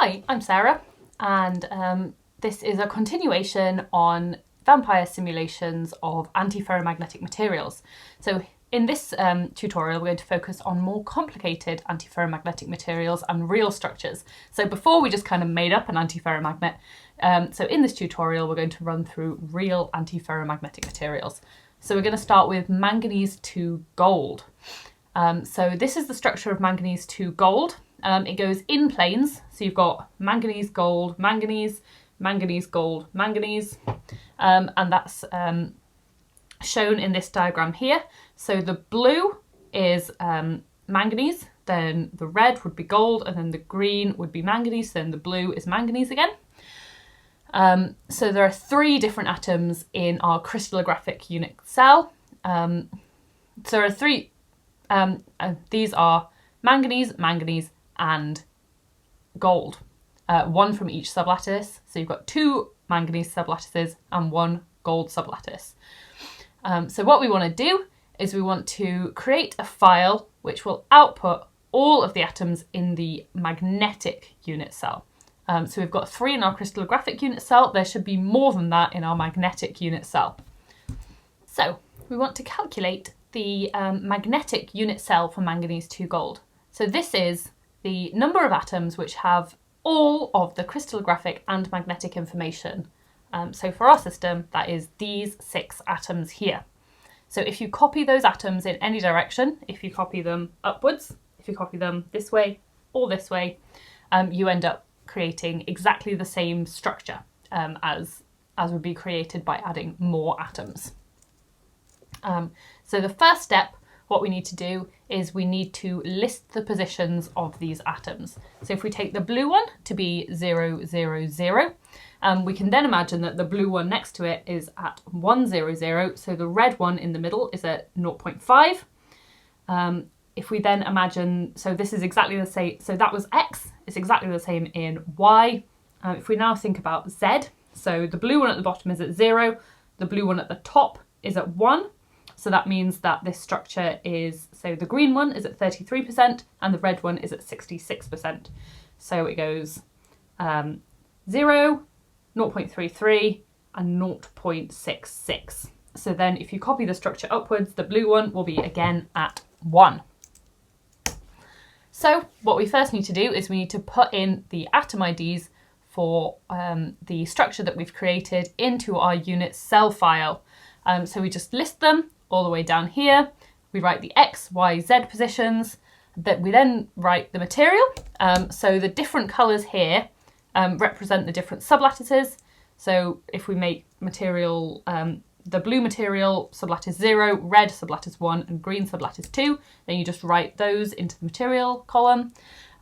Hi, I'm Sarah, and this is a continuation on vampire simulations of anti-ferromagnetic materials. So in this tutorial, we're going to focus on more complicated anti-ferromagnetic materials and real structures. So before we just kind of made up an anti-ferromagnet, so in this tutorial, we're going to run through real anti-ferromagnetic materials. So we're going to start with manganese to gold. So this is the structure of manganese to gold. It goes in planes, so you've got manganese, gold, manganese, manganese, gold, manganese, and that's shown in this diagram here. So the blue is manganese, then the red would be gold, and then the green would be manganese, then the blue is manganese again. So there are three different atoms in our crystallographic unit cell. So there are three, these are manganese, manganese, and gold, one from each sublattice. So you've got two manganese sublattices and one gold sublattice. So what we want to do is we want to create a file which will output all of the atoms in the magnetic unit cell. So we've got three in our crystallographic unit cell. There should be more than that in our magnetic unit cell. So we want to calculate the magnetic unit cell for manganese to gold. So this is the number of atoms which have all of the crystallographic and magnetic information. So for our system, that is these 6 atoms here. So if you copy those atoms in any direction, if you copy them upwards, if you copy them this way or this way, you end up creating exactly the same structure as would be created by adding more atoms. So the first step, what we need to do is we need to list the positions of these atoms. So if we take the blue one to be 0, 0, 0, we can then imagine that the blue one next to it is at 1, 0, 0, so the red one in the middle is at 0.5. If we then imagine, so this is exactly the same, so that was X, it's exactly the same in Y. If we now think about Z, so the blue one at the bottom is at 0, the blue one at the top is at 1. So that means that this structure is, so the green one is at 33% and the red one is at 66%. So it goes 0, 0.33 and 0.66. So then if you copy the structure upwards, the blue one will be again at 1. So what we first need to do is we need to put in the atom IDs for the structure that we've created into our unit cell file. So we just list them all the way down here. We write the X, Y, Z positions, that we then write the material. So the different colours here represent the different sublattices. So if we make material, the blue material sublattice 0, red sublattice 1 and green sublattice 2, then you just write those into the material column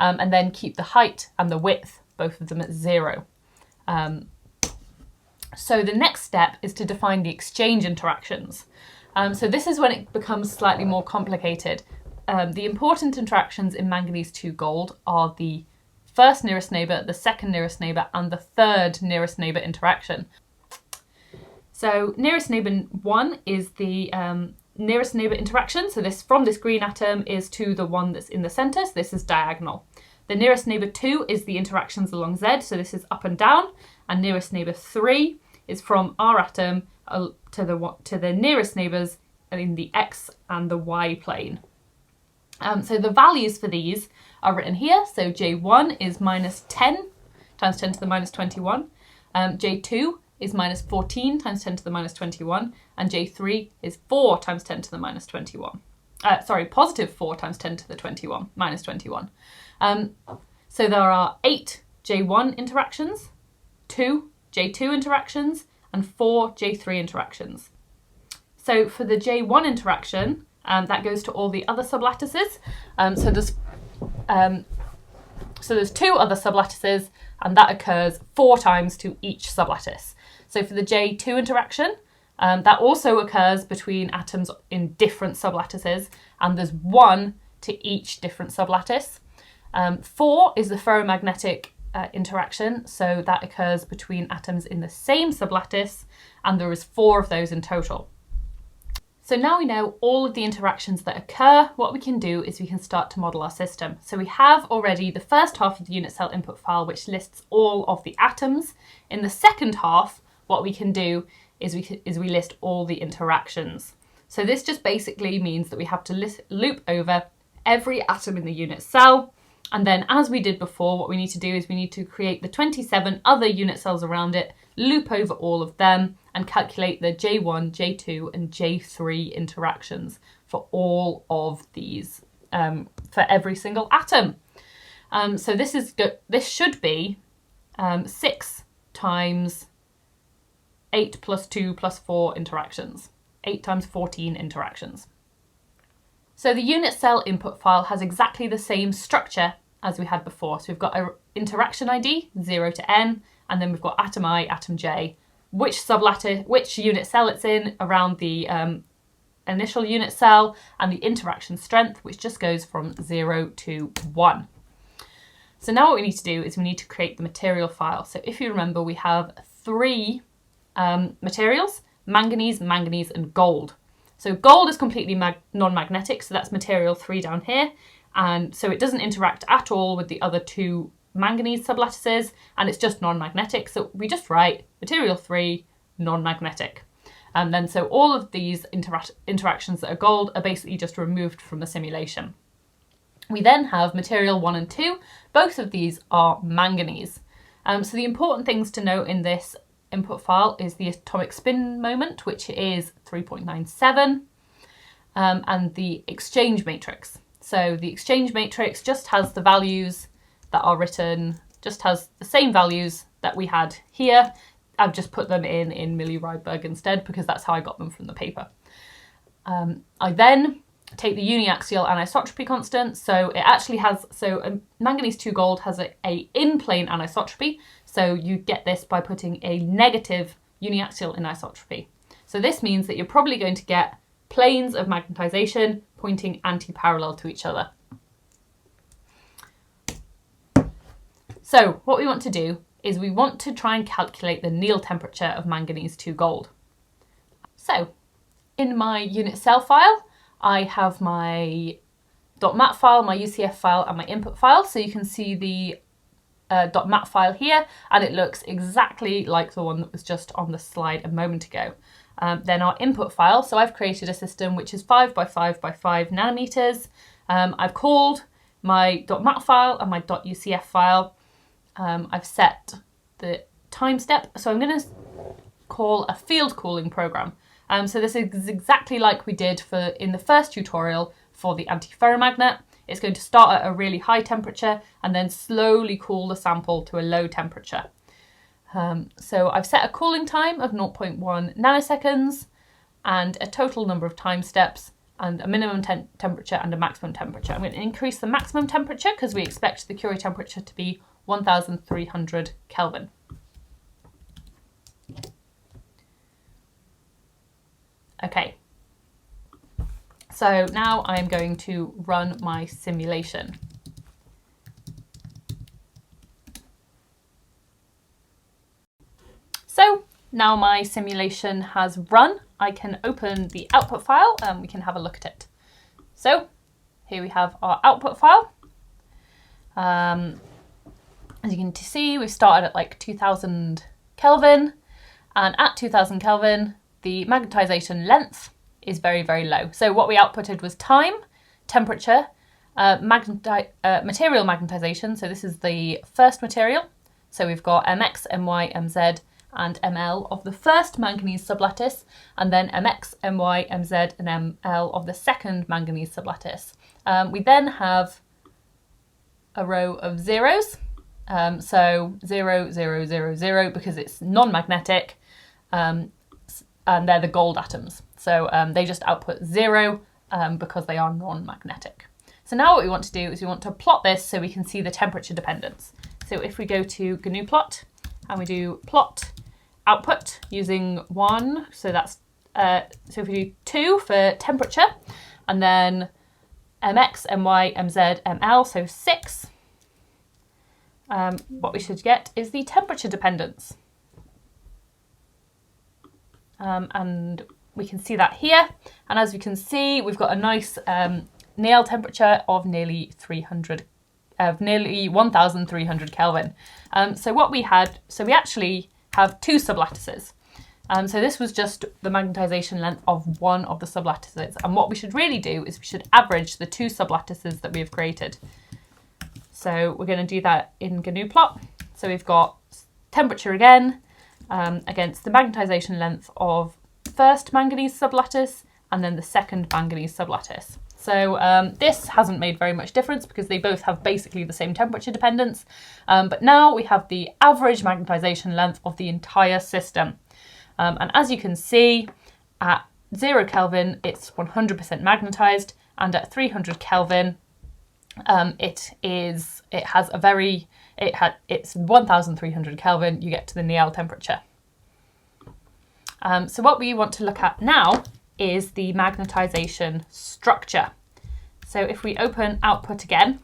and then keep the height and the width, both of them at 0. So the next step is to define the exchange interactions. So this is when it becomes slightly more complicated. The important interactions in manganese to gold are the first nearest neighbour, the second nearest neighbour, and the third nearest neighbour interaction. So nearest neighbour 1 is the nearest neighbour interaction. So this from this green atom is to the one that's in the centre. So this is diagonal. The nearest neighbour 2 is the interactions along Z. So this is up and down. And nearest neighbour 3 is from our atom to the nearest neighbours in the X and the Y plane. So the values for these are written here. So J1 is minus 10 times 10 to the minus 21. J2 is minus 14 times 10 to the minus 21. And J3 is 4 times 10 to the minus 21. Positive 4 times 10 to the 21, minus 21. So there are 8 J1 interactions, 2 J2 interactions, and 4 J3 interactions. So for the J1 interaction, that goes to all the other sublattices. So there's 2 other sublattices, and that occurs 4 times to each sublattice. So for the J2 interaction, that also occurs between atoms in different sublattices, and there's 1 to each different sublattice. 4 is the ferromagnetic interaction, so that occurs between atoms in the same sublattice, and there is 4 of those in total. So now we know all of the interactions that occur, what we can do is we can start to model our system. So we have already the first half of the unit cell input file, which lists all of the atoms. In the second half, what we can do is we list all the interactions. So this just basically means that we have to loop over every atom in the unit cell. And then as we did before, what we need to do is we need to create the 27 other unit cells around it, loop over all of them, and calculate the J1, J2, and J3 interactions for all of these, for every single atom. So this should be 6 times 8 plus 2 plus 4 interactions. 8 times 14 interactions. So the unit cell input file has exactly the same structure as we had before. So we've got an interaction ID, 0 to n, and then we've got atom I, atom j, which unit cell it's in around the initial unit cell, and the interaction strength, which just goes from 0 to 1. So now what we need to do is we need to create the material file. So if you remember, we have 3 materials: manganese, manganese, and gold. So gold is completely non-magnetic, so that's material 3 down here, and so it doesn't interact at all with the other 2 manganese sublattices, and it's just non-magnetic, so we just write material 3 non-magnetic. And then so all of these interactions that are gold are basically just removed from the simulation. We then have material 1 and 2, both of these are manganese. So the important things to note in this input file is the atomic spin moment, which is 3.97, and the exchange matrix. So the exchange matrix just has the values that are written, just has the same values that we had here. I've just put them in milli Rydberg instead because that's how I got them from the paper. I then take the uniaxial anisotropy constant. So it actually has, manganese 2 gold has a in-plane anisotropy. So you get this by putting a negative uniaxial anisotropy. So this means that you're probably going to get planes of magnetization pointing anti-parallel to each other. So what we want to do is we want to try and calculate the Néel temperature of manganese 2 gold. So in my unit cell file, I have my .mat file, my UCF file, and my input file. So you can see the .mat file here, and it looks exactly like the one that was just on the slide a moment ago. Then our input file, so I've created a system which is 5 by 5 by 5 nanometers. I've called my .mat file and my .ucf file. I've set the time step, so I'm going to call a field cooling program. So this is exactly like we did in the first tutorial for the anti-ferromagnet. It's going to start at a really high temperature and then slowly cool the sample to a low temperature. So I've set a cooling time of 0.1 nanoseconds and a total number of time steps and a minimum temperature and a maximum temperature. I'm going to increase the maximum temperature because we expect the Curie temperature to be 1300 Kelvin. Okay, so now I'm going to run my simulation. So now my simulation has run. I can open the output file and we can have a look at it. So here we have our output file. As you can see, we've started at like 2000 Kelvin, and at 2000 Kelvin, the magnetization length is very, very low. So what we outputted was time, temperature, material magnetization. So this is the first material. So we've got mx, my, mz, and ml of the first manganese sublattice, and then mx, my, mz, and ml of the second manganese sublattice. We then have a row of zeros. So 0, 0, 0, 0, because it's non-magnetic, and they're the gold atoms. So they just output 0 because they are non-magnetic. So now what we want to do is we want to plot this so we can see the temperature dependence. So if we go to GNU plot and we do plot output using 1, so that's so if we do 2 for temperature, and then mx, my, mz, ml, so 6. What we should get is the temperature dependence. And we can see that here. And as we can see, we've got a nice Néel temperature of nearly 1,300 Kelvin. So we actually have two sublattices. So this was just the magnetization length of one of the sublattices. And what we should really do is we should average the two sublattices that we have created. So we're going to do that in GNU plot. So we've got temperature again against the magnetization length of first manganese sublattice and then the second manganese sublattice. So this hasn't made very much difference because they both have basically the same temperature dependence. But now we have the average magnetization length of the entire system. And as you can see, at 0 Kelvin, it's 100% magnetized, and at 300 Kelvin, it's 1,300 Kelvin, you get to the Néel temperature. So what we want to look at now is the magnetization structure. So if we open output again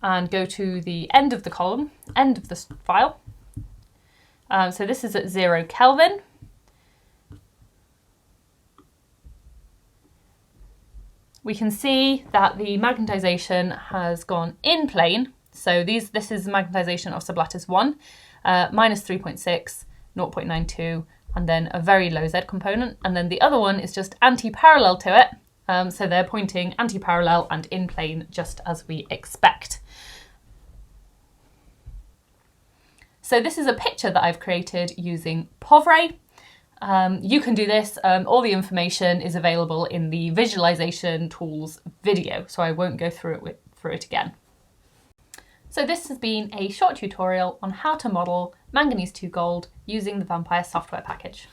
and go to the end of the column, end of the file, so this is at 0 Kelvin. We can see that the magnetization has gone in plane. So this is the magnetization of sublattice 1, minus 3.6, 0.92, and then a very low Z component. And then the other one is just anti-parallel to it. So they're pointing anti-parallel and in plane, just as we expect. So this is a picture that I've created using Povray. You can do this. All the information is available in the visualization tools video, so I won't go through it again. So this has been a short tutorial on how to model manganese 2 gold using the Vampire software package.